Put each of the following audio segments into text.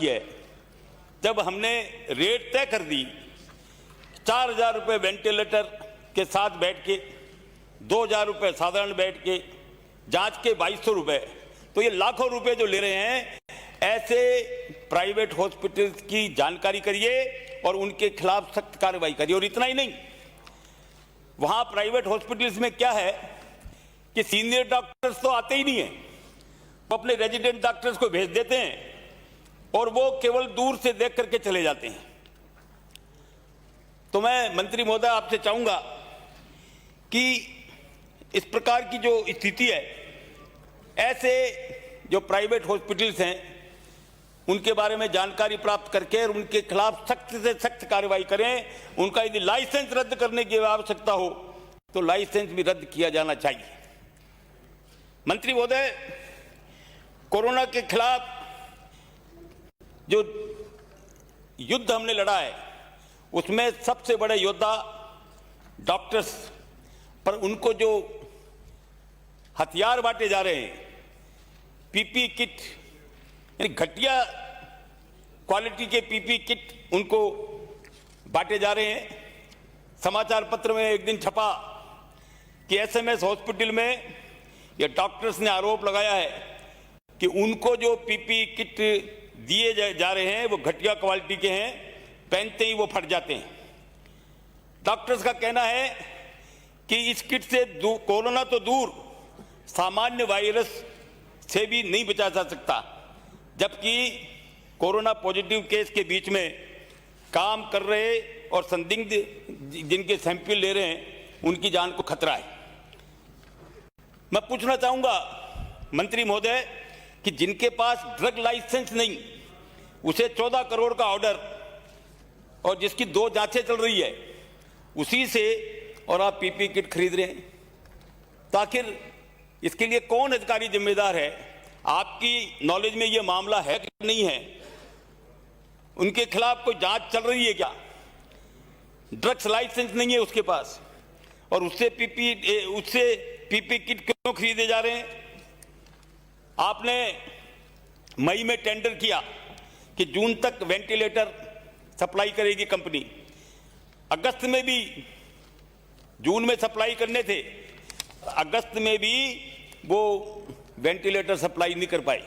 किया है। जब हमने रेट तय कर दी 4,000 रुपये वेंटिलेटर के साथ बेड के, 2,000 रुपये साधारण बेड के, जांच के 2,200 रुपये, तो ये लाखों रुपए जो ले रहे हैं, ऐसे प्राइवेट हॉस्पिटल्स की जानकारी करिए और उनके खिलाफ सख्त कार्रवाई करिए। और इतना ही नहीं, वहां प्राइवेट हॉस्पिटल्स में क्या है कि सीनियर डॉक्टर्स तो आते ही नहीं है, वो अपने रेजिडेंट डॉक्टर्स को भेज देते हैं और वो केवल दूर से देख करके चले जाते हैं। तो मैं मंत्री महोदय आपसे चाहूंगा कि इस प्रकार की जो स्थिति है, ऐसे जो प्राइवेट हॉस्पिटल्स हैं उनके बारे में जानकारी प्राप्त करके और उनके खिलाफ सख्त से सख्त कार्रवाई करें। उनका यदि लाइसेंस रद्द करने की आवश्यकता हो तो लाइसेंस भी रद्द किया जाना चाहिए। मंत्री महोदय, कोरोना के खिलाफ जो युद्ध हमने लड़ा है उसमें सबसे बड़े योद्धा डॉक्टर्स, पर उनको जो हथियार बांटे जा रहे हैं, पीपी किट, यानी घटिया क्वालिटी के पीपी किट उनको बांटे जा रहे हैं। समाचार पत्र में एक दिन छपा कि एसएमएस हॉस्पिटल में ये डॉक्टर्स ने आरोप लगाया है कि उनको जो पीपी किट दिए जा रहे हैं वो घटिया क्वालिटी के हैं, पहनते ही वो फट जाते हैं। डॉक्टर्स का कहना है कि इस किट से कोरोना तो दूर, सामान्य वायरस से भी नहीं बचा जा सकता, जबकि कोरोना पॉजिटिव केस के बीच में काम कर रहे और संदिग्ध जिनके सैंपल ले रहे हैं उनकी जान को खतरा है। मैं पूछना चाहूंगा मंत्री महोदय कि जिनके पास ड्रग लाइसेंस नहीं, उसे 14 करोड़ का ऑर्डर और जिसकी 2 जांचें चल रही है उसी से, और आप पीपी किट खरीद रहे हैं, तो आखिर इसके लिए कौन अधिकारी जिम्मेदार है? आपकी नॉलेज में यह मामला है कि नहीं है? उनके खिलाफ कोई जांच चल रही है क्या? ड्रग्स लाइसेंस नहीं है उसके पास और उससे पीपी किट क्यों खरीदे जा रहे हैं? आपने मई में टेंडर किया कि जून तक वेंटिलेटर सप्लाई करेगी कंपनी, अगस्त में भी, जून में सप्लाई करने थे, अगस्त में भी वो वेंटिलेटर सप्लाई नहीं कर पाई।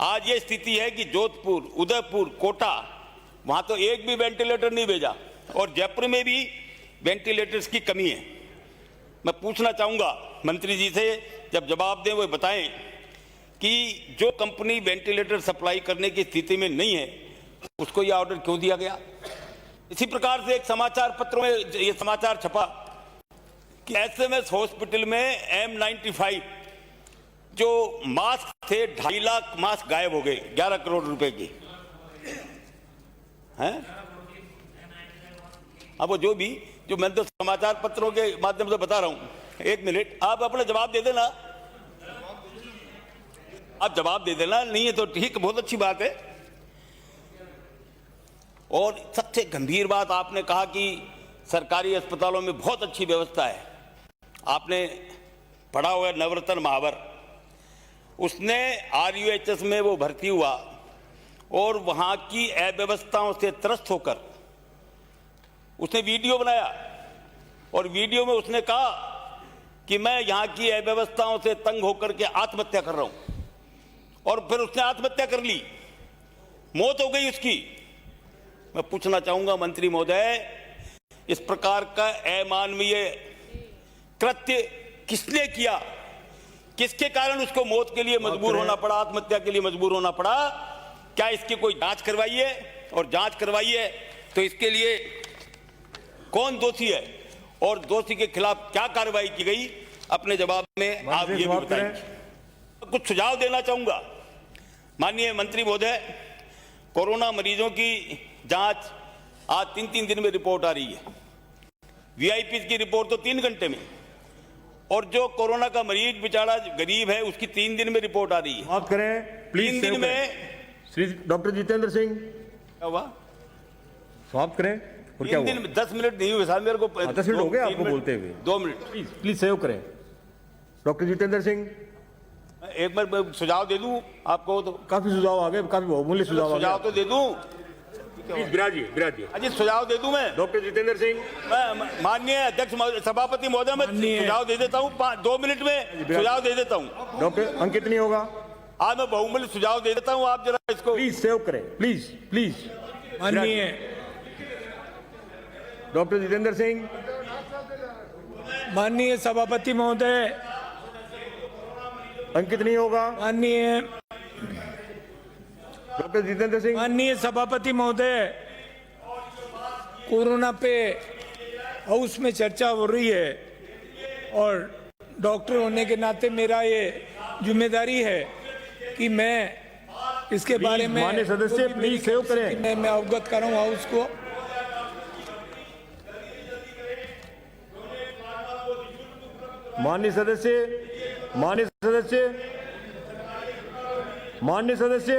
आज ये स्थिति है कि जोधपुर, उदयपुर, कोटा, वहां तो एक भी वेंटिलेटर नहीं भेजा और जयपुर में भी वेंटिलेटर्स की कमी है। मैं पूछना चाहूंगा मंत्री जी से, जब जवाब दें वो बताएं कि जो कंपनी वेंटिलेटर सप्लाई करने की स्थिति में नहीं है उसको यह ऑर्डर क्यों दिया गया? इसी प्रकार से एक समाचार पत्रों में यह समाचार छपा कि एसएमएस हॉस्पिटल में M95 जो मास्क थे, 2.5 लाख मास्क गायब हो गए, 11 करोड़ रुपए की हैं। अब वो जो मैं तो समाचार पत्रों के माध्यम से बता रहा हूं। एक मिनट, आप अपना जवाब दे देना, आप जवाब दे देना, नहीं है तो ठीक, बहुत अच्छी बात है। और सबसे गंभीर बात, आपने कहा कि सरकारी अस्पतालों में बहुत अच्छी व्यवस्था है। आपने पढ़ा हुआ नवरत्न महावर, उसने RUHS में वो भर्ती हुआ और वहां की अव्यवस्थाओं से त्रस्त होकर उसने वीडियो बनाया और वीडियो में उसने कहा कि मैं यहां की अव्यवस्थाओं से तंग होकर के आत्महत्या कर रहा हूं, और फिर उसने आत्महत्या कर ली, मौत हो गई उसकी। मैं पूछना चाहूंगा मंत्री महोदय, इस प्रकार का अमानवीय कृत्य किसने किया? किसके कारण उसको मौत के लिए मजबूर होना पड़ा, आत्महत्या के लिए मजबूर होना पड़ा? क्या इसकी कोई जांच करवाई है? और जांच करवाई है तो इसके लिए कौन दोषी है और दोषी के खिलाफ क्या कार्रवाई की गई? अपने जवाब में आप ये भी बताएंगे। कुछ सुझाव देना चाहूंगा माननीय मंत्री महोदय। कोरोना मरीजों की जांच आज 3-3 दिन में रिपोर्ट आ रही है, VIP की रिपोर्ट तो 3 घंटे में, और जो कोरोना का मरीज बेचारा गरीब है उसकी 3 दिन में रिपोर्ट आ रही है। आप करें प्लीज। 3 दिन में श्री डॉक्टर जितेंद्र सिंह, क्या हुआ? समाप्त करें। और क्या 3 दिन में 10 मिनट नहीं हुए साहब, मेरे को 10 मिनट हो गए आपको बोलते हुए। 2 मिनट प्लीज सेव करें। डॉक्टर जितेंद्र सिंह, एक बार मैं सुझाव दे दूं आपको तो, काफी सुझाव आ गए, काफी बहुमूल्य सुझाव आ सुझाव गए। तो दे दूं। प्लीज विराजिए, विराजिए। अजी सुझाव दे दूं मैं। डॉक्टर जितेंद्र सिंह, माननीय अध्यक्ष सभापति महोदय, मैं सुझाव दे देता हूँ 2 मिनट में सुझाव दे देता हूँ। डॉक्टर अंकित नहीं होगा। आज मैं बहुमूल्य सुझाव दे देता हूँ, आप जरा इसको प्लीज सेव करें, प्लीज प्लीज। माननीय डॉक्टर जितेंद्र सिंह, माननीय सभापति महोदय, अंकित नहीं होगा। माननीय डॉक्टर जितेंद्र सिंह, माननीय सभापति महोदय, कोरोना पे हाउस में चर्चा हो रही है और डॉक्टर होने के नाते मेरा ये जिम्मेदारी है कि मैं इसके बारे में माननीय सदस्य, प्लीज सेव करें। मैं अवगत कराऊं हाउस को। माननीय सदस्य, माननीय सदस्य, माननीय सदस्य,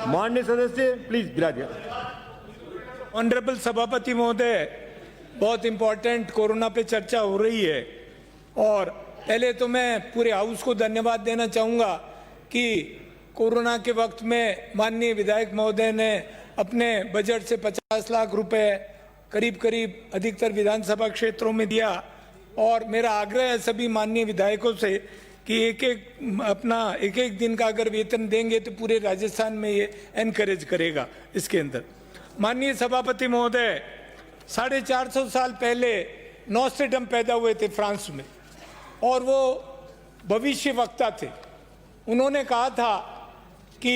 माननीय सदस्य, प्लीज विराजिए। ऑनरेबल सभापति महोदय, बहुत इंपॉर्टेंट कोरोना पे चर्चा हो रही है और पहले तो मैं पूरे हाउस को धन्यवाद देना चाहूँगा कि कोरोना के वक्त में माननीय विधायक महोदय ने अपने बजट से 50 लाख रुपए करीब करीब अधिकतर विधानसभा क्षेत्रों में दिया और मेरा आग्रह है सभी माननीय विधायकों से कि एक एक दिन का अगर वेतन देंगे तो पूरे राजस्थान में ये एनकरेज करेगा। इसके अंदर माननीय सभापति महोदय, 450 साल पहले नॉस्ट्रेडम पैदा हुए थे फ्रांस में और वो भविष्य वक्ता थे। उन्होंने कहा था कि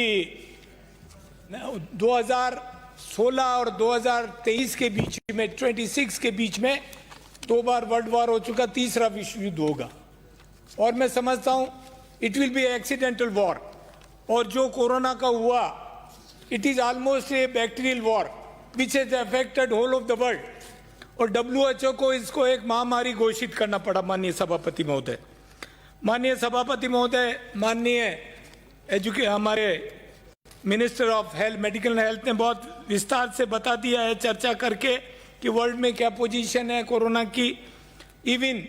2016 और 2023 के बीच में 26 के बीच में 2 बार वर्ल्ड वॉर हो चुका, तीसरा विश्व युद्ध होगा और मैं समझता हूं it will be accidental war. और जो कोरोना का हुआ, it is almost a bacterial war which has affected whole of the world और WHO को इसको एक महामारी घोषित करना पड़ा। माननीय सभापति महोदय, माननीय सभापति महोदय, माननीय हमारे minister of health, medical health ने बहुत विस्तार से बता दिया है चर्चा करके कि वर्ल्ड में क्या पोजीशन है कोरोना की। इवन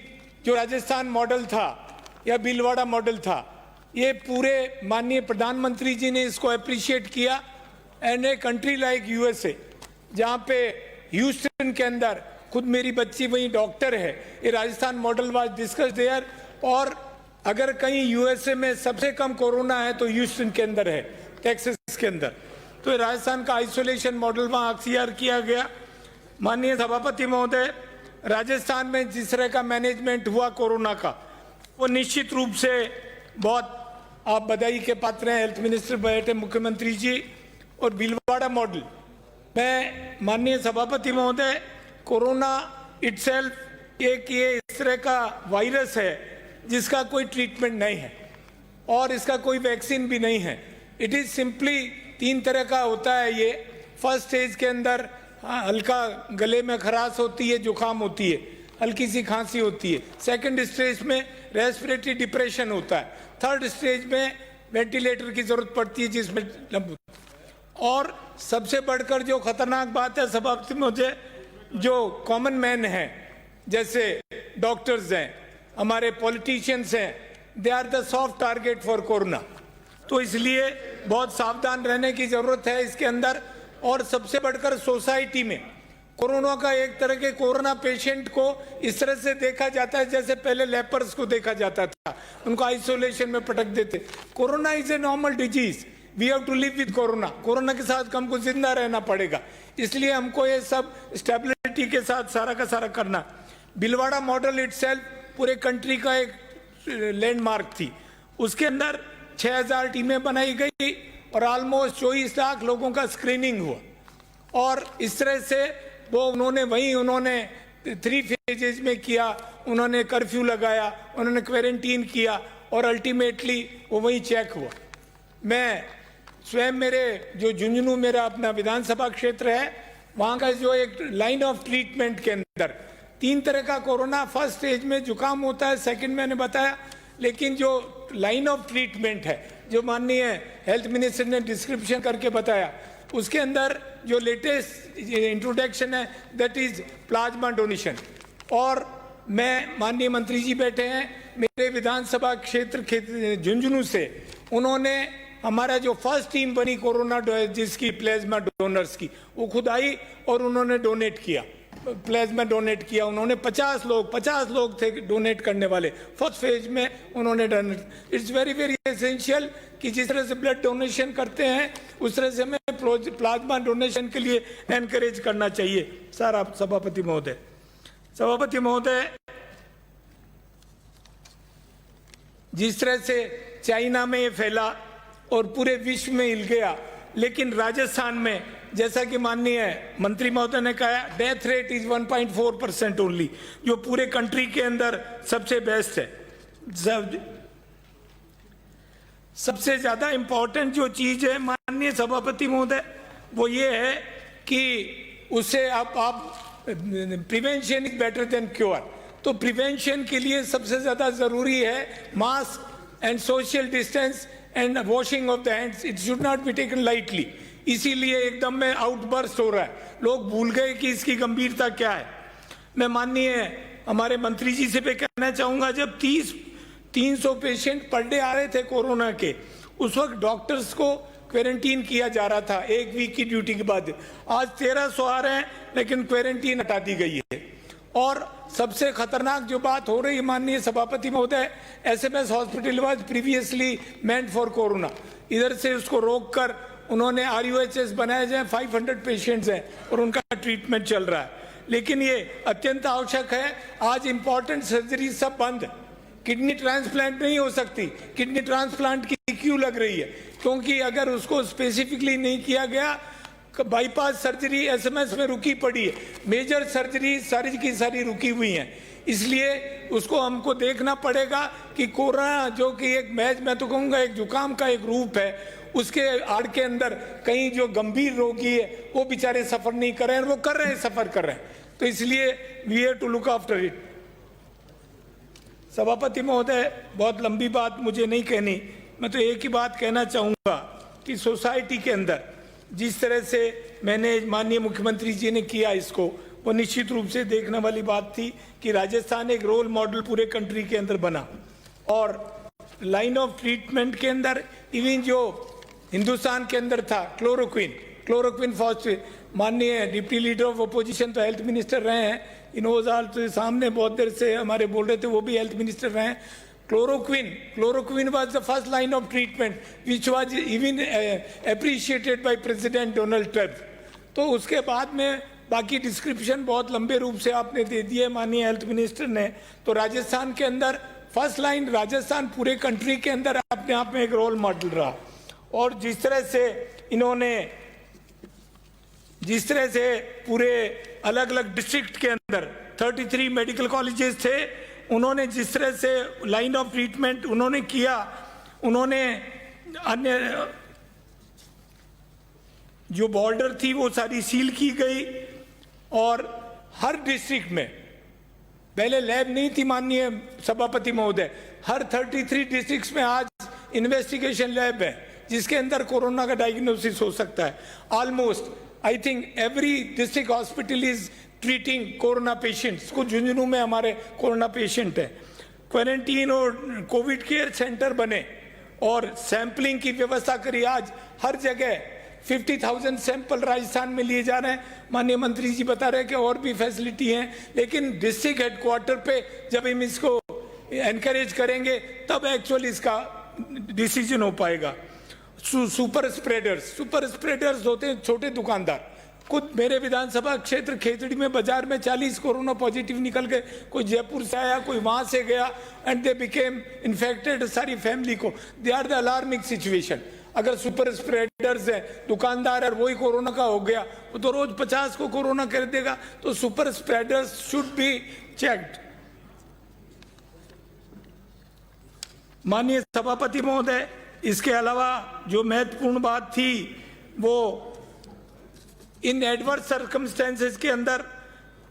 जो राजस्थान मॉडल था या भीलवाड़ा मॉडल था, ये पूरे माननीय प्रधानमंत्री जी ने इसको अप्रिशिएट किया। And a country like USA, जहाँ पे ह्यूस्टन के अंदर खुद मेरी बच्ची वहीं डॉक्टर है, ये Rajasthan model was discuss there. और अगर कहीं USA में सबसे कम कोरोना है तो ह्यूस्टन के अंदर है, टेक्सास के अंदर। तो राजस्थान का आइसोलेशन मॉडल वहाँ अख्तियार किया गया। माननीय सभापति महोदय, राजस्थान में जिस तरह का मैनेजमेंट हुआ कोरोना का, वो निश्चित रूप से बहुत आप बधाई के पात्र हैं। हेल्थ मिनिस्टर बैठे, मुख्यमंत्री जी, और भीलवाड़ा मॉडल, मैं माननीय सभापति महोदय, कोरोना इटसेल्फ एक ये इस तरह का वायरस है जिसका कोई ट्रीटमेंट नहीं है और इसका कोई वैक्सीन भी नहीं है। इट इज सिंपली 3 तरह का होता है ये। फर्स्ट स्टेज के अंदर हल्का गले में खराश होती है, जुकाम होती है, हल्की सी खांसी होती है। सेकंड स्टेज में रेस्पिरेटरी डिप्रेशन होता है। थर्ड स्टेज में वेंटिलेटर की जरूरत पड़ती है जिसमें और सबसे बढ़कर जो खतरनाक बात है सभापति महोदय, जो कॉमन मैन है, जैसे डॉक्टर्स हैं, हमारे पॉलिटिशियंस हैं, they are the soft target for corona. तो इसलिए बहुत सावधान रहने की जरूरत है इसके अंदर। और सबसे बढ़कर सोसाइटी में कोरोना का एक तरह के कोरोना पेशेंट को इस तरह से देखा जाता है जैसे पहले लेपर्स को देखा जाता था, उनको आइसोलेशन में पटक देते। Corona is a normal disease, we have to live with corona. Corona के साथ हमको जिंदा रहना पड़ेगा, इसलिए हमको ये सब स्टेबिलिटी के साथ सारा का सारा करना। भीलवाड़ा मॉडल इटसेल्फ पूरे कंट्री का एक लैंडमार्क थी। उसके अंदर 6000 टीमें बनाई गई और ऑलमोस्ट 24 लाख लोगों का स्क्रीनिंग हुआ और इस तरह से वो उन्होंने 3 फेजेज में किया। उन्होंने कर्फ्यू लगाया, उन्होंने क्वारंटीन किया और अल्टीमेटली वो वहीं चेक हुआ। मैं स्वयं, मेरे जो झुंझुनू मेरा अपना विधानसभा क्षेत्र है, वहाँ का जो एक लाइन ऑफ ट्रीटमेंट के अंदर 3 तरह का कोरोना, फर्स्ट स्टेज में जुकाम होता है, सेकंड मैंने बताया, लेकिन जो लाइन ऑफ ट्रीटमेंट है जो माननीय हेल्थ मिनिस्टर ने डिस्क्रिप्शन करके बताया, उसके अंदर जो लेटेस्ट इंट्रोडक्शन है दैट इज प्लाज्मा डोनेशन। और मैं, माननीय मंत्री जी बैठे हैं, मेरे विधानसभा क्षेत्र झुंझुनू से उन्होंने हमारा जो फर्स्ट टीम बनी कोरोना जिसकी प्लाज्मा डोनर्स की, वो खुद आई और उन्होंने डोनेट किया, प्लाज्मा डोनेट किया। उन्होंने 50 लोग थे डोनेट करने वाले, फर्स्ट फेज में उन्होंने donate. It's very very essential कि जिस तरह से ब्लड डोनेशन करते हैं उस तरह से हमें प्लाज्मा डोनेशन के लिए एनकरेज करना चाहिए। सर आप सभापति महोदय, जिस तरह से चाइना में ये फैला और पूरे विश्व में हिल गया, लेकिन राजस्थान में जैसा कि माननीय मंत्री महोदय ने कहा, डेथ रेट इज 1.4% ओनली, जो पूरे कंट्री के अंदर सबसे बेस्ट है। सबसे ज्यादा इंपॉर्टेंट जो चीज है माननीय सभापति महोदय, वो ये है कि उससे आप prevention is better than cure. तो प्रिवेंशन के लिए सबसे ज्यादा जरूरी है mask and social distance and washing of the hands. It should not be taken lightly. इसीलिए एकदम में आउटबर्स्ट हो रहा है, लोग भूल गए कि इसकी गंभीरता क्या है। मैं माननीय हमारे मंत्री जी से भी कहना चाहूंगा, जब 300 पेशेंट पर डे आ रहे थे कोरोना के, उस वक्त डॉक्टर्स को क्वारंटीन किया जा रहा था 1 वीक की ड्यूटी के बाद। आज 1300 आ रहे हैं, लेकिन क्वारंटीन हटा दी गई है। और सबसे खतरनाक जो बात हो रही है माननीय सभापति महोदय, SMS hospital was previously meant for corona, इधर से उसको रोककर उन्होंने RUHS बनाए जाए। 500 पेशेंट्स हैं और उनका ट्रीटमेंट चल रहा है, लेकिन ये अत्यंत आवश्यक है। आज इंपॉर्टेंट सर्जरी सब बंद, किडनी ट्रांसप्लांट नहीं हो सकती। किडनी ट्रांसप्लांट की क्यों लग रही है? क्योंकि अगर उसको स्पेसिफिकली नहीं किया गया, बाईपास सर्जरी SMS में रुकी पड़ी है, मेजर सर्जरी सारी की सारी रुकी हुई हैं। इसलिए उसको हमको देखना पड़ेगा कि कोरोना जो कि एक मैं तो कहूँगा एक जुकाम का एक रूप है, उसके आड़ के अंदर कहीं जो गंभीर रोगी है वो बेचारे सफर नहीं कर रहे हैं, वो कर रहे हैं, सफर कर रहे हैं। तो इसलिए we have to look after it. सभापति महोदय, बहुत लंबी बात मुझे नहीं कहनी, मैं तो एक ही बात कहना चाहूँगा कि सोसाइटी के अंदर जिस तरह से मैंने माननीय मुख्यमंत्री जी ने किया इसको, वो निश्चित रूप से देखने वाली बात थी कि राजस्थान एक रोल मॉडल पूरे कंट्री के अंदर बना। और लाइन ऑफ ट्रीटमेंट के अंदर इवन जो हिंदुस्तान के अंदर था क्लोरोक्विन फॉस्फेट, माननीय डिप्टी लीडर ऑफ अपोजिशन तो हेल्थ मिनिस्टर रहे हैं, इनोजाल तो सामने बहुत देर से हमारे बोल रहे थे, वो भी हेल्थ मिनिस्टर रहे हैं। Chloroquine was the first line of treatment which was even appreciated by President Donald Trump. तो उसके बाद में बाकी डिस्क्रिप्शन बहुत लंबे रूप से आपने दे दिए माननीय हेल्थ मिनिस्टर ने। तो राजस्थान के अंदर फर्स्ट लाइन, राजस्थान पूरे कंट्री के अंदर अपने आप में एक रोल मॉडल रहा। और जिस तरह से पूरे अलग अलग डिस्ट्रिक्ट के अंदर 33 मेडिकल कॉलेजेस थे, उन्होंने जिस तरह से लाइन ऑफ ट्रीटमेंट उन्होंने किया, उन्होंने अन्य जो बॉर्डर थी वो सारी सील की गई। और हर डिस्ट्रिक्ट में पहले लैब नहीं थी माननीय सभापति महोदय, हर 33 डिस्ट्रिक्ट्स में आज इन्वेस्टिगेशन लैब है जिसके अंदर कोरोना का डायग्नोसिस हो सकता है। Almost I think every district hospital is treating corona patients. को झुंझुनू में हमारे कोरोना पेशेंट है। क्वारंटीन और कोविड केयर सेंटर बने और सैंपलिंग की व्यवस्था करी। आज हर जगह 50,000 सैंपल राजस्थान में लिए जा रहे हैं। माननीय मंत्री जी बता रहे हैं कि और भी फैसिलिटी हैं, लेकिन डिस्ट्रिक्ट हेडक्वार्टर पे जब हम इसको एनकरेज करेंगे तब एक्चुअली इसका डिसीजन हो पाएगा। सुपर स्प्रेडर्स होते हैं छोटे दुकानदार। खुद मेरे विधानसभा क्षेत्र खेतड़ी में बाजार में 40 कोरोना पॉजिटिव निकल गए। कोई जयपुर से आया, कोई वहां से गया, एंड दे बिकेम इन्फेक्टेड सारी फैमिली को। They are the alarming situation. अगर सुपर स्प्रेडर्स है, दुकानदार है, वही कोरोना का हो गया, वो तो रोज 50 को कोरोना कर देगा। तो super spreaders should be checked. माननीय सभापति महोदय, इसके अलावा जो महत्वपूर्ण बात थी वो इन एडवर्स सर्कमस्टेंसेस के अंदर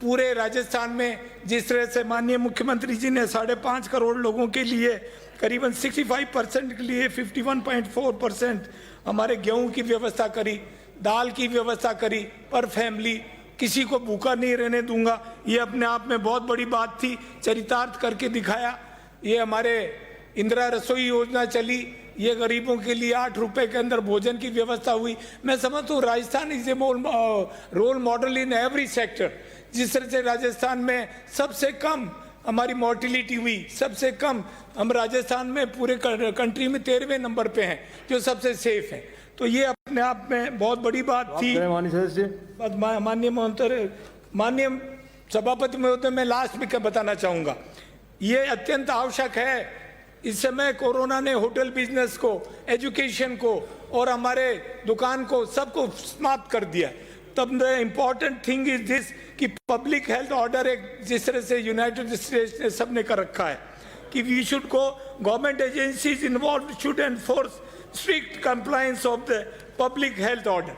पूरे राजस्थान में जिस तरह से माननीय मुख्यमंत्री जी ने 5.5 करोड़ लोगों के लिए करीबन 65% के लिए 51.4% हमारे गेहूं की व्यवस्था करी, दाल की व्यवस्था करी पर फैमिली, किसी को भूखा नहीं रहने दूंगा, ये अपने आप में बहुत बड़ी बात थी, चरितार्थ करके दिखाया। ये हमारे इंदिरा रसोई योजना चली, ये गरीबों के लिए 8 रुपए के अंदर भोजन की व्यवस्था हुई। मैं समझता हूँ Rajasthan is a role model in every sector. जिस तरह से राजस्थान में सबसे कम हमारी मोर्टिलिटी हुई, सबसे कम हम राजस्थान में पूरे कंट्री में 13वें नंबर पे हैं, जो सबसे सेफ है। तो ये अपने आप में बहुत बड़ी बात थी। माननीय सदस्य। माननीय सभापति महोदय, मैं लास्ट में क्या बताना चाहूंगा, ये अत्यंत आवश्यक है। इस समय कोरोना ने होटल बिजनेस को, एजुकेशन को और हमारे दुकान को सबको समाप्त कर दिया। तब the important thing is this कि पब्लिक हेल्थ ऑर्डर एक जिस तरह से यूनाइटेड स्टेट्स ने सबने कर रखा है कि we should go, government agencies involve should enforce strict compliance of the public health order,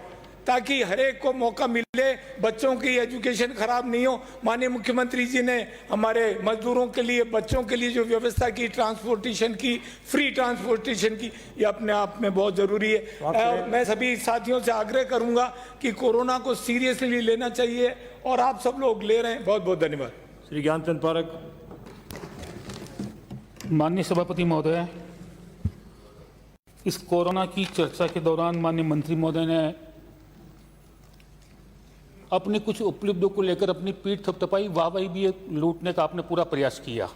ताकि हर एक को मौका मिले, बच्चों की एजुकेशन खराब नहीं हो। माननीय मुख्यमंत्री जी ने हमारे मजदूरों के लिए, बच्चों के लिए जो व्यवस्था की, ट्रांसपोर्टेशन की, फ्री ट्रांसपोर्टेशन की, ये अपने आप में बहुत जरूरी है। और मैं सभी साथियों से आग्रह करूंगा कि कोरोना को सीरियसली लेना चाहिए और आप सब लोग ले रहे हैं। बहुत बहुत धन्यवाद। श्री ज्ञानचंद पारक। माननीय सभापति महोदय, इस कोरोना की चर्चा के दौरान माननीय मंत्री महोदय ने अपनी कुछ उपलब्धियों को लेकर अपनी पीठ थपथपाई, वाहवाही भी लूटने का आपने पूरा प्रयास किया।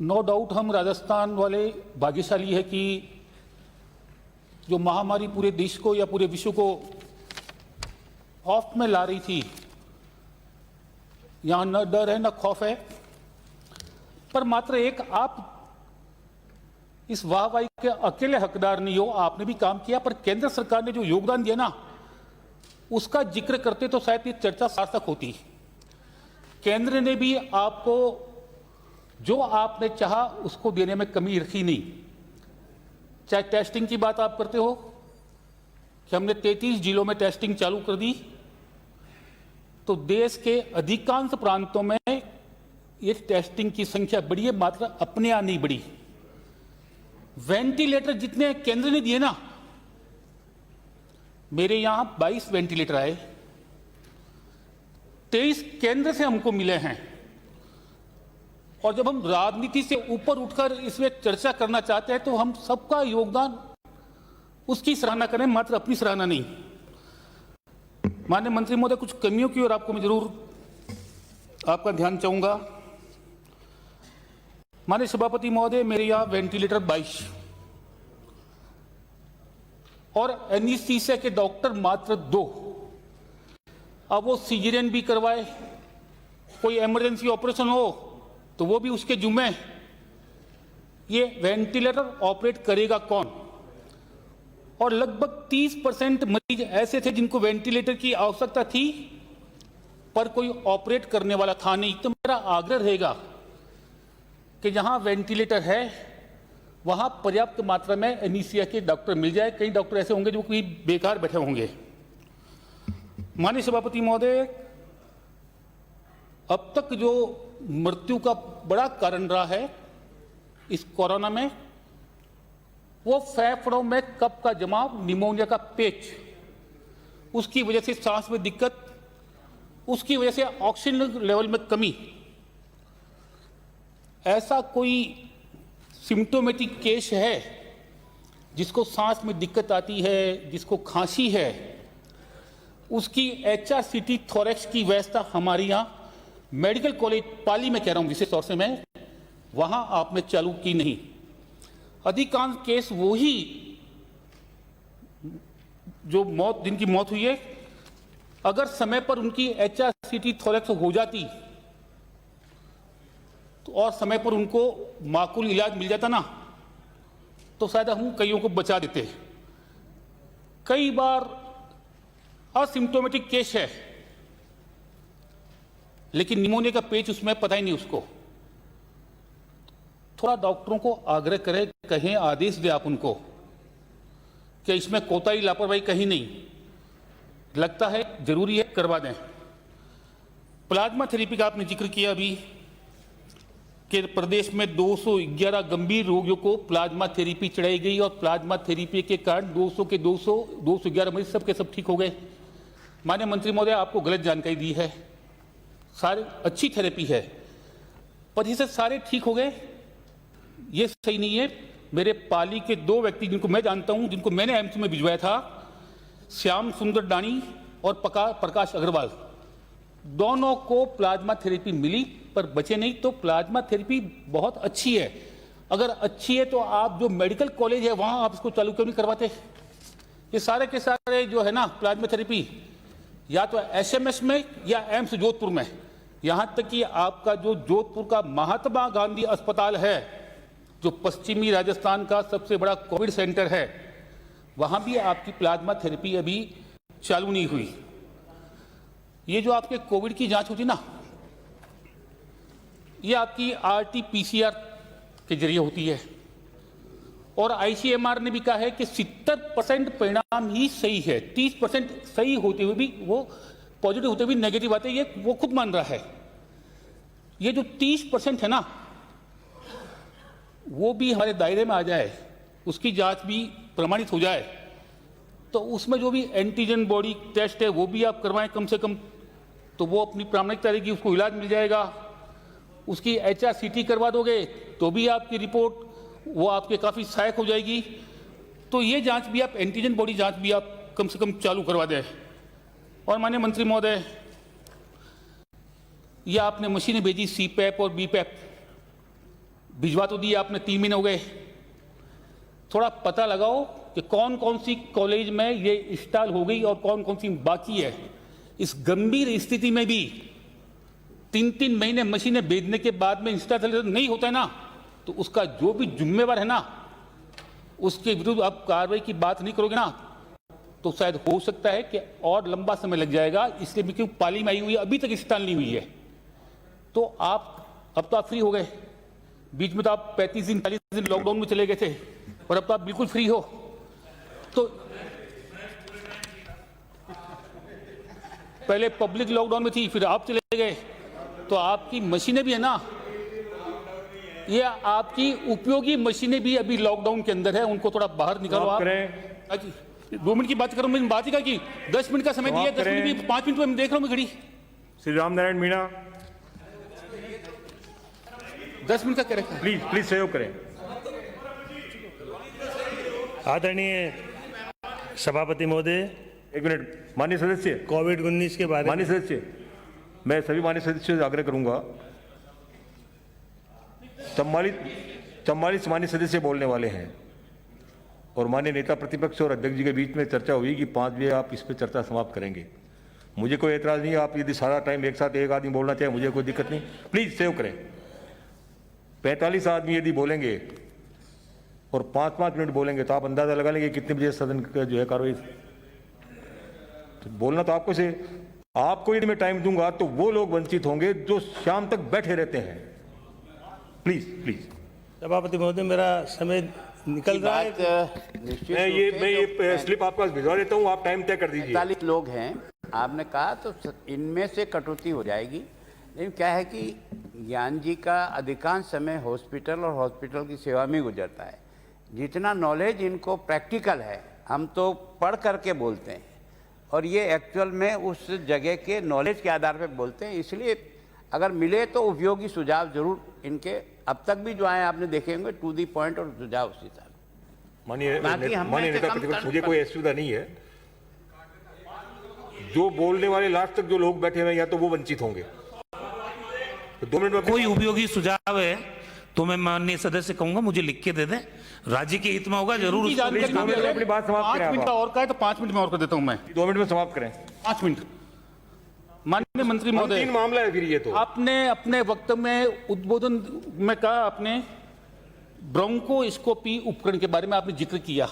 नो डाउट हम राजस्थान वाले भाग्यशाली है कि जो महामारी पूरे देश को या पूरे विश्व को खौफ में ला रही थी, यहां न डर है न खौफ है। पर मात्र एक आप इस वाहवाही के अकेले हकदार नहीं हो, आपने भी काम किया, पर केंद्र सरकार ने जो योगदान दिया ना, उसका जिक्र करते तो शायद ये चर्चा सार्थक होती। केंद्र ने भी आपको जो आपने चाहा उसको देने में कमी रखी नहीं। चाहे टेस्टिंग की बात आप करते हो कि हमने 33 जिलों में टेस्टिंग चालू कर दी, तो देश के अधिकांश प्रांतों में ये टेस्टिंग की संख्या बढ़ी है, मात्र अपने यहां नहीं बढ़ी। वेंटिलेटर जितने केंद्र ने दिए ना, मेरे यहां 22 वेंटिलेटर आए, 23 केंद्र से हमको मिले हैं। और जब हम राजनीति से ऊपर उठकर इसमें चर्चा करना चाहते हैं तो हम सबका योगदान उसकी सराहना करें, मात्र अपनी सराहना नहीं। माननीय मंत्री महोदय, कुछ कमियों की ओर आपको मैं जरूर आपका ध्यान चाहूंगा। माननीय सभापति महोदय, मेरे यहां वेंटिलेटर 22 और एनेस्थीसिया के डॉक्टर मात्र 2। अब वो सीजरियन भी करवाए, कोई इमरजेंसी ऑपरेशन हो तो वो भी उसके जुम्मे। ये वेंटिलेटर ऑपरेट करेगा कौन? और लगभग 30% मरीज ऐसे थे जिनको वेंटिलेटर की आवश्यकता थी पर कोई ऑपरेट करने वाला था नहीं। तो मेरा आग्रह रहेगा कि जहां वेंटिलेटर है वहां पर्याप्त मात्रा में एनेस्थीसिया के डॉक्टर मिल जाए। कई डॉक्टर ऐसे होंगे जो कहीं बेकार बैठे होंगे। माननीय सभापति महोदय, अब तक जो मृत्यु का बड़ा कारण रहा है इस कोरोना में, वो फेफड़ों में कफ का जमाव, निमोनिया का पेच, उसकी वजह से सांस में दिक्कत, उसकी वजह से ऑक्सीजन लेवल में कमी। ऐसा कोई सिम्टोमेटिक केस है जिसको सांस में दिक्कत आती है, जिसको खांसी है, उसकी HRCT थोरैक्स की व्यवस्था हमारे यहाँ मेडिकल कॉलेज पाली में, कह रहा हूं विशेष तौर से मैं, वहां आपने चालू की नहीं। अधिकांश केस वही जो मौत, जिनकी मौत हुई है, अगर समय पर उनकी HRCT थोरैक्स हो जाती तो और समय पर उनको माकूल इलाज मिल जाता ना, तो शायद हम कईयों को बचा देते। कई बार असिम्टोमेटिक केस है लेकिन निमोनिया का पेच उसमें पता ही नहीं उसको। थोड़ा डॉक्टरों को आग्रह करें, कहें, आदेश दे आप उनको कि इसमें कोताही, लापरवाही कहीं नहीं। लगता है जरूरी है, करवा दें। प्लाज्मा थेरेपी का आपने जिक्र किया अभी कि प्रदेश में 211 गंभीर रोगियों को प्लाज्मा थेरेपी चढ़ाई गई और प्लाज्मा थेरेपी के कारण 211 मरीज सबके सब ठीक हो गए। माननीय मंत्री महोदय, आपको गलत जानकारी दी है। सारी अच्छी थेरेपी है। प्रतिशत सारे ठीक हो गए, ये सही नहीं है। मेरे पाली के 2 व्यक्ति जिनको मैं जानता हूं, जिनको मैंने एम्स में भिजवाया था, श्याम सुंदर डानी और प्रकाश अग्रवाल, दोनों को प्लाज्मा थेरेपी मिली पर बचे नहीं। तो प्लाज्मा थेरेपी बहुत अच्छी है। अगर अच्छी है तो आप जो मेडिकल कॉलेज है वहां आप इसको चालू क्यों नहीं करवाते? ये सारे के सारे जो है ना प्लाज्मा थेरेपी या तो एसएमएस में या एम्स जोधपुर में, यहां तक कि आपका जो जोधपुर का महात्मा गांधी अस्पताल है, जो पश्चिमी राजस्थान का सबसे बड़ा कोविड सेंटर है, वहां भी आपकी प्लाज्मा थेरेपी अभी चालू नहीं हुई। ये जो आपके कोविड की जांच होती ना, ये आपकी आरटी-पीसीआर के जरिए होती है और आईसीएमआर ने भी कहा है कि 70% परिणाम ही सही है। 30% सही होते हुए भी वो पॉजिटिव होते हुए नेगेटिव आते हैं, ये वो खुद मान रहा है। ये जो 30% है ना, वो भी हमारे दायरे में आ जाए, उसकी जांच भी प्रमाणित हो जाए, तो उसमें जो भी एंटीजन बॉडी टेस्ट है वो भी आप करवाएं कम से कम, तो वो अपनी प्रामाणिकता रहेगी, उसको इलाज मिल जाएगा। उसकी HRCT करवा दोगे तो भी आपकी रिपोर्ट वो आपके काफ़ी सहायक हो जाएगी। तो ये जांच भी आप, एंटीजन बॉडी जांच भी आप कम से कम चालू करवा दें। और माननीय मंत्री महोदय, ये आपने मशीनें भेजी CPAP और BPAP, भिजवा तो दी आपने, 3 महीने हो गए। थोड़ा पता लगाओ कि कौन कौन सी कॉलेज में ये इंस्टॉल हो गई और कौन कौन सी बाकी है। इस गंभीर स्थिति में भी 3-3 महीने मशीनें भेजने के बाद में इंस्टॉल नहीं होता है ना, तो उसका जो भी जिम्मेवार है ना, उसके विरुद्ध आप कार्रवाई की बात नहीं करोगे ना, तो शायद हो सकता है कि और लंबा समय लग जाएगा। इसलिए भी क्योंकि पाली में आई हुई है, अभी तक इंस्टॉल नहीं हुई है। तो आप अब तो आप फ्री हो गए, बीच में तो आप 35 दिन 40 दिन लॉकडाउन में चले गए थे और अब तो आप बिल्कुल फ्री हो। तो पहले पब्लिक लॉकडाउन में थी, फिर आप चले गए, तो आपकी मशीनें भी है ना, ये आपकी उपयोगी मशीनें भी अभी लॉकडाउन के अंदर है, उनको थोड़ा बाहर निकालो आप। 2 मिनट की बात करो, मैंने बात ही कहा कि 10 मिनट का समय दिया, 10 मिनट भी 5 मिनट में देख रहा हूँ मैं घड़ी। श्री राम नारायण मीणा, 10 मिनट का कह रहे हैं। प्लीज सहयोग करें। आदरणीय सभापति महोदय, 1 मिनट। माननीय सदस्य, कोविड-19 के बारे में माननीय सदस्य, मैं सभी माननीय सदस्यों से आग्रह करूंगा, 44 माननीय सदस्य बोलने वाले हैं और माननीय नेता प्रतिपक्ष और अध्यक्ष जी के बीच में चर्चा हुई कि 5 बजे आप इस पर चर्चा समाप्त करेंगे। मुझे कोई एतराज नहीं है, आप यदि सारा टाइम एक साथ एक आदमी बोलना चाहे, मुझे कोई दिक्कत नहीं, प्लीज सेव करें। 45 आदमी यदि बोलेंगे और 5-5 मिनट बोलेंगे तो आप अंदाजा लगा लेंगे कितने बजे सदन का जो है कार्रवाई। तो बोलना तो आपको से, आपको यदि मैं टाइम दूंगा तो वो लोग वंचित होंगे जो शाम तक बैठे रहते हैं। प्लीज। सभापति महोदय, मेरा समय निकल रहा है। मैं ये स्लिप आपको भिजवा देता हूँ, आप टाइम तय कर दीजिए। 45 लोग हैं आपने कहा, तो इनमें से कटौती हो जाएगी। लेकिन क्या है कि ज्ञान जी का अधिकांश समय हॉस्पिटल और हॉस्पिटल की सेवा में गुजरता है। जितना नॉलेज इनको प्रैक्टिकल है, हम तो पढ़ करके बोलते हैं और ये एक्चुअल में उस जगह के नॉलेज के आधार पर बोलते हैं। इसलिए अगर मिले तो उपयोगी सुझाव जरूर इनके अब तक भी जो आए आपने देखे होंगे, टू दी पॉइंट और सुझाव उसी तरह। माननीय नेता प्रतिपक्ष, मुझे कोई असुविधा नहीं है। जो बोलने वाले लास्ट तक जो लोग बैठे हुए हैं, या तो वो वंचित होंगे। तो 2 मिनट में कोई उपयोगी सुझाव है तो मैं माननीय सदस्य कहूंगा मुझे लिख के दे दें, राज्य के हित में होगा जरूर उसको। अपनी बात समाप्त करें। 5 मिनट का और का है तो 5 मिनट में और कर देता हूं मैं। 2 मिनट में समाप्त करें। 5 मिनट। माननीय मंत्री महोदय, 3 मामला है फिर ये तो। आपने अपने वक्त में उद्बोधन में कहा, आपने ब्रोंकोस्कोपी उपकरण के बारे में आपने जिक्र किया।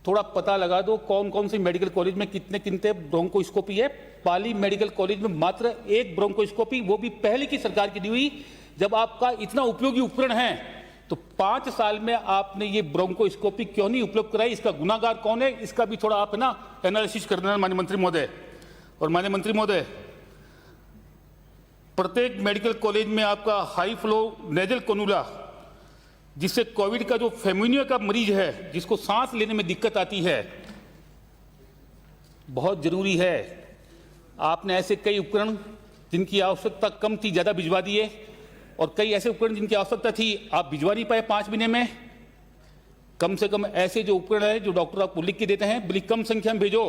थोड़ा पता लगा दो कौन कौन सी मेडिकल कॉलेज में कितने ब्रोंकोस्कोपी है। पाली मेडिकल कॉलेज में मात्र 1 ब्रोंकोस्कोपी, वो भी पहले की सरकार की दी हुई। जब आपका इतना उपयोगी उपकरण है तो 5 साल में आपने ये ब्रोंकोस्कोपी क्यों नहीं उपलब्ध कराई? इसका गुनाहगार कौन है? इसका भी थोड़ा आप ना एनालिसिस कर देना माननीय मंत्री महोदय। और माननीय मंत्री महोदय, प्रत्येक मेडिकल कॉलेज में आपका हाई फ्लो नेजल कोनुला, जिससे कोविड का जो फेमिनिया का मरीज है, जिसको सांस लेने में दिक्कत आती है, बहुत जरूरी है। आपने ऐसे कई उपकरण जिनकी आवश्यकता कम थी ज़्यादा भिजवा दिए, और कई ऐसे उपकरण जिनकी आवश्यकता थी आप भिजवा नहीं पाए 5 महीने में। कम से कम ऐसे जो उपकरण है जो डॉक्टर आपको लिख के देते हैं बड़ी कम संख्या में भेजो,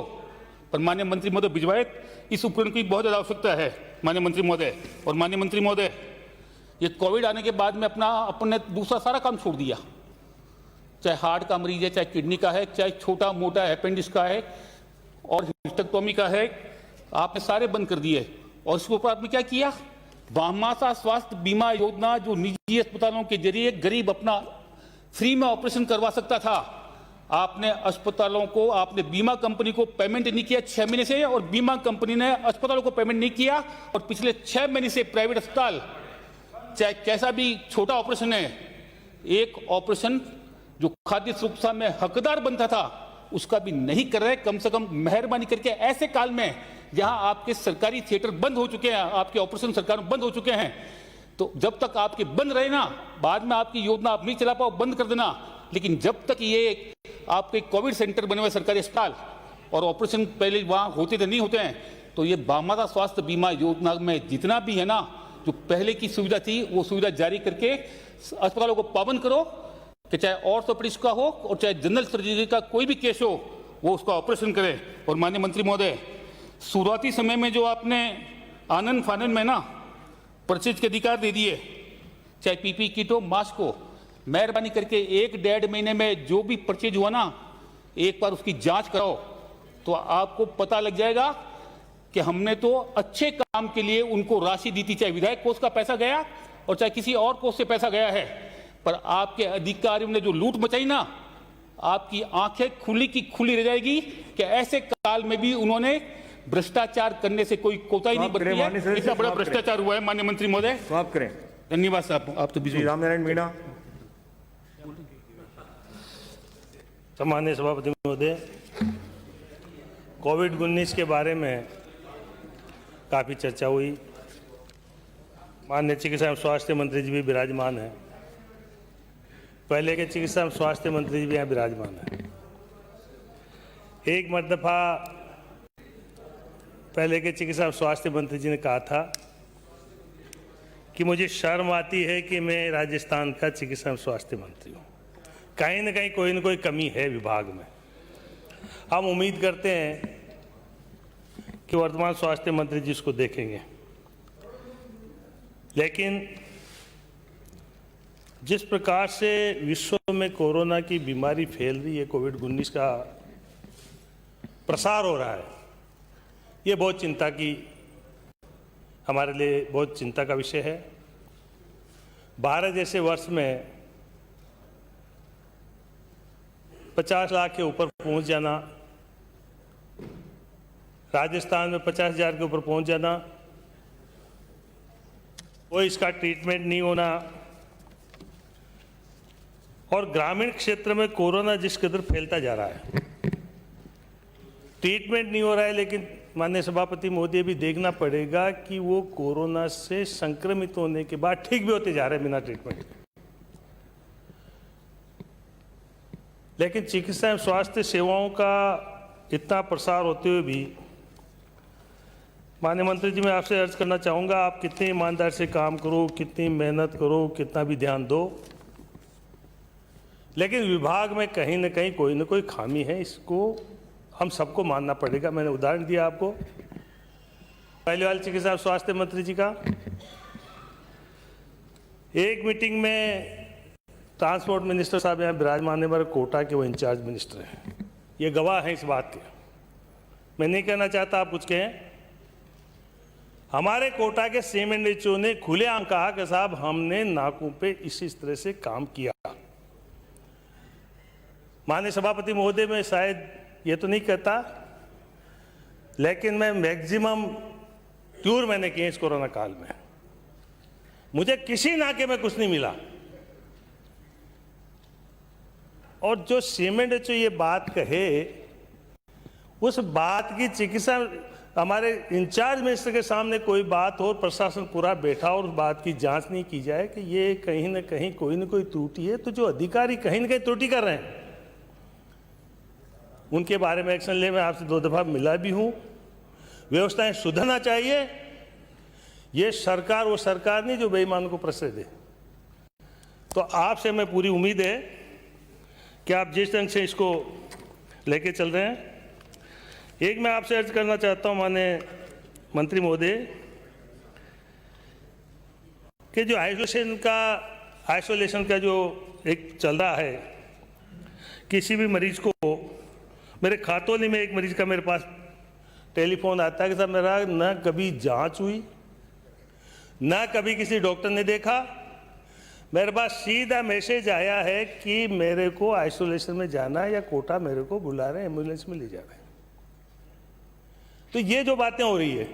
पर माननीय मंत्री महोदय भिजवाए। इस उपकरण की बहुत ज़्यादा आवश्यकता है माननीय मंत्री महोदय। और माननीय मंत्री महोदय, ये कोविड आने के बाद में अपने दूसरा सारा काम छोड़ दिया, चाहे हार्ट का मरीज है, चाहे किडनी का है, चाहे छोटा मोटा अपेंडिक्स का है और हिस्टेक्टोमी का है, आपने सारे बंद कर दिए। और इसके ऊपर आपने क्या किया, बामासा स्वास्थ्य बीमा योजना जो निजी अस्पतालों के जरिए गरीब अपना फ्री में ऑपरेशन करवा सकता था, आपने अस्पतालों को, आपने बीमा कंपनी को पेमेंट नहीं किया 6 महीने से, और बीमा कंपनी ने अस्पतालों को पेमेंट नहीं किया। और पिछले 6 महीने से प्राइवेट अस्पताल चाहे कैसा भी छोटा ऑपरेशन है, एक ऑपरेशन जो खाद्य सुरक्षा में हकदार बनता था उसका भी नहीं कर रहे। कम से कम मेहरबानी करके ऐसे काल में जहां आपके सरकारी थिएटर बंद हो चुके हैं, आपके ऑपरेशन सरकार में बंद हो चुके हैं, तो जब तक आपके बंद रहे ना, बाद में आपकी योजना आप नहीं चला पाओ, बंद कर देना। लेकिन जब तक ये आपके कोविड सेंटर बने हुए सरकारी अस्पताल और ऑपरेशन पहले वहां होते थे नहीं होते हैं, तो ये बामादा स्वास्थ्य बीमा योजना में जितना भी है ना, जो पहले की सुविधा थी वो सुविधा जारी करके अस्पतालों को पाबंद करो कि चाहे ऑर्थोपेडिक्स का हो और चाहे जनरल सर्जरी का कोई भी केस हो वो उसका ऑपरेशन करे। और माननीय मंत्री महोदय, शुरुआती समय में जो आपने आनंद फानन में ना परचेज के अधिकार दे दिए, चाहे पीपी किट हो, मास्क हो, मेहरबानी करके 1-1.5 महीने में जो भी परचेज हुआ ना, एक बार उसकी जांच कराओ तो आपको पता लग जाएगा कि हमने तो अच्छे काम के लिए उनको राशि दी थी, चाहे विधायक कोष का पैसा गया और चाहे किसी और कोष से पैसा गया है, पर आपके अधिकारियों ने जो लूट मचाई ना, आपकी आंखें खुली की खुली रह जाएगी कि ऐसे काल में भी उन्होंने भ्रष्टाचार करने से कोई कोताही नहीं बरती है। इतना बड़ा भ्रष्टाचार हुआ है माननीय मंत्री महोदय। समाप्त करें। धन्यवाद साहब, आप तो बिजी। रामनारायण मीणा। सम्माननीय सभापति महोदय, कोविड-19 के बारे में काफ़ी चर्चा हुई। माननीय चिकित्सा एवं स्वास्थ्य मंत्री जी भी विराजमान हैं, पहले के चिकित्सा एवं स्वास्थ्य मंत्री जी भी यहाँ विराजमान हैं। एक मरतबा पहले के चिकित्सा एवं स्वास्थ्य मंत्री जी ने कहा था कि मुझे शर्म आती है कि मैं राजस्थान का चिकित्सा एवं स्वास्थ्य मंत्री हूँ, कहीं ना कहीं कोई न कोई कमी है विभाग में। हम उम्मीद करते हैं कि वर्तमान स्वास्थ्य मंत्री जी इसको देखेंगे, लेकिन जिस प्रकार से विश्व में कोरोना की बीमारी फैल रही है, कोविड-19 का प्रसार हो रहा है, ये बहुत चिंता की, हमारे लिए बहुत चिंता का विषय है। भारत जैसे वर्ष में 50 लाख के ऊपर पहुंच जाना, राजस्थान में 50,000 के ऊपर पहुंच जाना, कोई इसका ट्रीटमेंट नहीं होना, और ग्रामीण क्षेत्र में कोरोना जिस कदर फैलता जा रहा है, ट्रीटमेंट नहीं हो रहा है। लेकिन माननीय सभापति महोदय भी देखना पड़ेगा कि वो कोरोना से संक्रमित होने के बाद ठीक भी होते जा रहे हैं बिना ट्रीटमेंट। लेकिन चिकित्सा एवं स्वास्थ्य सेवाओं का इतना प्रसार होते हुए भी माननीय मंत्री जी, मैं आपसे अर्ज करना चाहूँगा, आप कितने ईमानदार से काम करो, कितनी मेहनत करो, कितना भी ध्यान दो, लेकिन विभाग में कहीं ना कहीं कोई ना कोई खामी है, इसको हम सबको मानना पड़ेगा। मैंने उदाहरण दिया आपको पहले वाले चिकित्सा एवं स्वास्थ्य मंत्री जी का। एक मीटिंग में ट्रांसपोर्ट मिनिस्टर साहब यहाँ विराजमान है, कोटा के वो इंचार्ज मिनिस्टर हैं, ये गवाह हैं इस बात के। मैं नहीं कहना चाहता आप कुछ कहें। हमारे कोटा के सीमेंट एचओ ने खुलेआम कहा कि साहब हमने नाकों पे इसी तरह से काम किया। माननीय सभापति महोदय, मैं शायद ये तो नहीं कहता, लेकिन मैं मैक्सिमम टूर मैंने किए इस कोरोना काल में, मुझे किसी नाके में कुछ नहीं मिला। और जो सीमेंट एचओ ये बात कहे, उस बात की चिकित्सा हमारे इंचार्ज मिनिस्टर के सामने कोई बात हो, प्रशासन पूरा बैठा और उस बात की जांच नहीं की जाए कि ये कहीं ना कहीं कोई ना कोई त्रुटि है, तो जो अधिकारी कहीं ना कहीं त्रुटि कर रहे हैं उनके बारे में एक्शन ले। मैं आपसे 2 दफा मिला भी हूं, व्यवस्थाएं सुधरना चाहिए, ये सरकार वो सरकार नहीं जो बेईमानों को प्रश्रय दे। तो आपसे मैं पूरी उम्मीद है कि आप जिस ढंग से इसको लेके चल रहे हैं, एक मैं आपसे अर्ज करना चाहता हूं माननीय मंत्री महोदय कि जो आइसोलेशन का जो एक चल रहा है, किसी भी मरीज को, मेरे खातौनी में एक मरीज का मेरे पास टेलीफोन आता है कि साहब मेरा ना कभी जांच हुई, ना कभी किसी डॉक्टर ने देखा, मेरे पास सीधा मैसेज आया है कि मेरे को आइसोलेशन में जाना है या कोटा मेरे को बुला रहे हैं, एम्बुलेंस में ले जा रहे हैं। तो ये जो बातें हो रही है,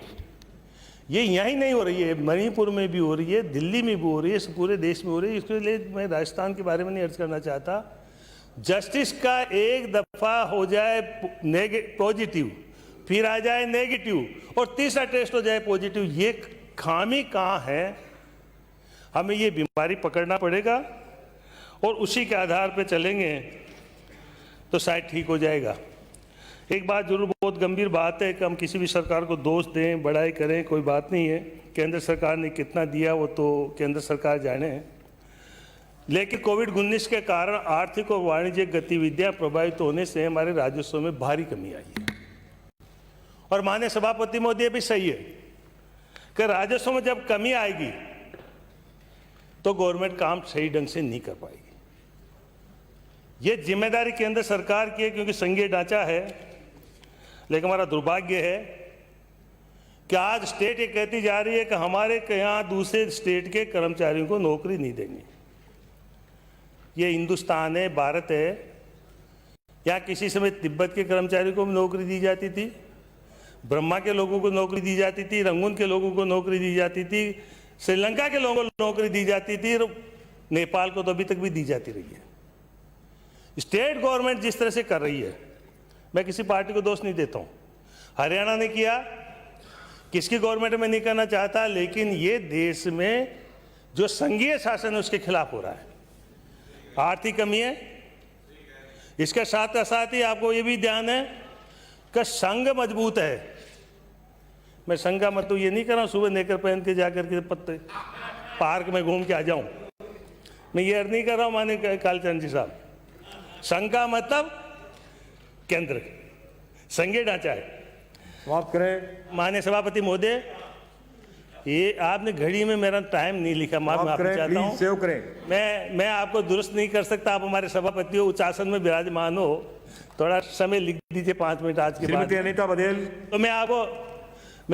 ये यहीं नहीं हो रही है, मणिपुर में भी हो रही है, दिल्ली में भी हो रही है, पूरे देश में हो रही है। इसके लिए मैं राजस्थान के बारे में नहीं अर्ज करना चाहता। जस्टिस का एक दफा हो जाए पॉजिटिव, फिर आ जाए नेगेटिव और तीसरा टेस्ट हो जाए पॉजिटिव, ये खामी कहाँ है? हमें ये बीमारी पकड़ना पड़ेगा और उसी के आधार पे चलेंगे तो शायद ठीक हो जाएगा। एक बात जरूर बहुत गंभीर बात है कि हम किसी भी सरकार को दोष दें, बड़ाई करें, कोई बात नहीं है। केंद्र सरकार ने कितना दिया वो तो केंद्र सरकार जाने, लेकिन कोविड-19 के कारण आर्थिक और वाणिज्यिक गतिविधियां प्रभावित होने से हमारे राजस्व में भारी कमी आई है। और माननीय सभापति महोदय भी सही है कि राजस्व में जब कमी आएगी तो गवर्नमेंट काम सही ढंग से नहीं कर पाएगी। ये जिम्मेदारी केंद्र सरकार की है क्योंकि संघीय ढांचा है, लेकिन हमारा दुर्भाग्य है कि आज स्टेट ये कहती जा रही है कि हमारे यहाँ दूसरे स्टेट के कर्मचारियों को नौकरी नहीं देंगे। ये हिंदुस्तान है, भारत है। यहाँ किसी समय तिब्बत के कर्मचारियों को नौकरी दी जाती थी, ब्रह्मा के लोगों को नौकरी दी जाती थी, रंगून के लोगों को नौकरी दी जाती थी, श्रीलंका के लोगों को नौकरी दी जाती थी, नेपाल को तो अभी तक भी दी जाती रही है। स्टेट गवर्नमेंट जिस तरह से कर रही है, मैं किसी पार्टी को दोष नहीं देता हूँ। हरियाणा ने किया, किसकी गवर्नमेंट में नहीं करना चाहता, लेकिन ये देश में जो संघीय शासन है उसके खिलाफ हो रहा है। आर्थिक कमी है, इसके साथ साथ ही आपको ये भी ध्यान है कि संघ मजबूत है। मैं संघ का मतलब ये नहीं कर रहा हूँ सुबह नेकर पहन के जाकर के पत्ते पार्क में घूम के आ जाऊं, मैं ये अर्ज नहीं कर रहा हूँ माननीय कालचंद जी साहब। संघ का मतलब केंद्र, संघीय ढांचा है। समाप्त करें। माननीय सभापति महोदय, ये आपने घड़ी में मेरा टाइम नहीं लिखा, माफी चाहता हूँ। सेव करें। मैं आपको दुरुस्त नहीं कर सकता। आप हमारे सभापति हो, उच्च आसन में विराजमान हो, थोड़ा समय लिख दीजिए 5 मिनट आज के बाद। अनीता बघेल। तो मैं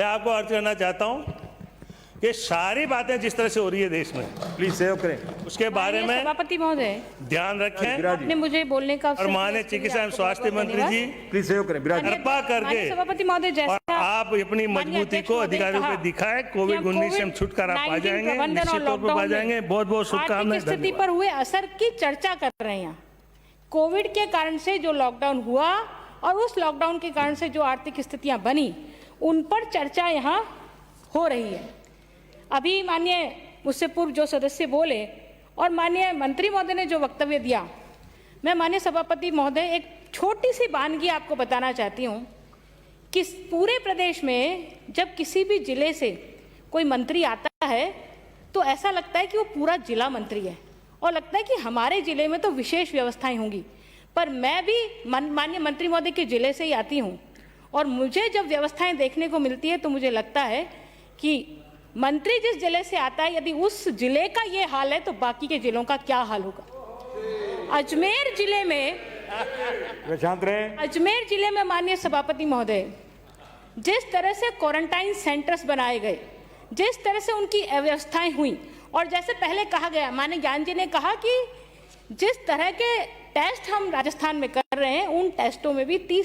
आपको अर्ज करना चाहता हूँ कि सारी बातें जिस तरह से हो रही है देश में, प्लीज सेव करें, उसके बारे में सभापति महोदय ध्यान रखें। आपने मुझे बोलने का और माननीय चिकित्सा एवं स्वास्थ्य मंत्री जी प्लीज सेव करें। कृपा करके सभापति महोदय और जैसा आप अपनी मजबूती को अधिकारियों पे दिखाए। कोविड-19 से हम छुटकारा पा जाएंगे, निश्चित तौर पर पा जाएंगे। बहुत बहुत शुभकामनाएं। स्थिति पर हुए असर की चर्चा कर रहे हैं। कोविड के कारण से जो लॉकडाउन हुआ और उस लॉकडाउन के कारण से जो आर्थिक स्थितियां बनी, उन पर चर्चा यहाँ हो रही है। अभी माननीय मुझसे पूर्व जो सदस्य बोले और माननीय मंत्री महोदय ने जो वक्तव्य दिया, मैं माननीय सभापति महोदय एक छोटी सी वानगी आपको बताना चाहती हूँ कि पूरे प्रदेश में जब किसी भी जिले से कोई मंत्री आता है तो ऐसा लगता है कि वो पूरा जिला मंत्री है और लगता है कि हमारे जिले में तो विशेष व्यवस्थाएं होंगी। पर मैं भी माननीय मंत्री महोदय के जिले से ही आती हूँ और मुझे जब व्यवस्थाएं देखने को मिलती है तो मुझे लगता है कि मंत्री जिस जिले से आता है, यदि उस जिले का ये हाल है तो बाकी के जिलों का क्या हाल होगा। अजमेर जिले में अजमेर जिले में माननीय सभापति महोदय, जिस तरह से क्वारंटाइन सेंटर्स बनाए गए, जिस तरह से उनकी व्यवस्थाएं हुई और जैसे पहले कहा गया, माननीय ज्ञान जी ने कहा कि जिस तरह के टेस्ट हम राजस्थान में कर रहे हैं, उन टेस्टों में भी 30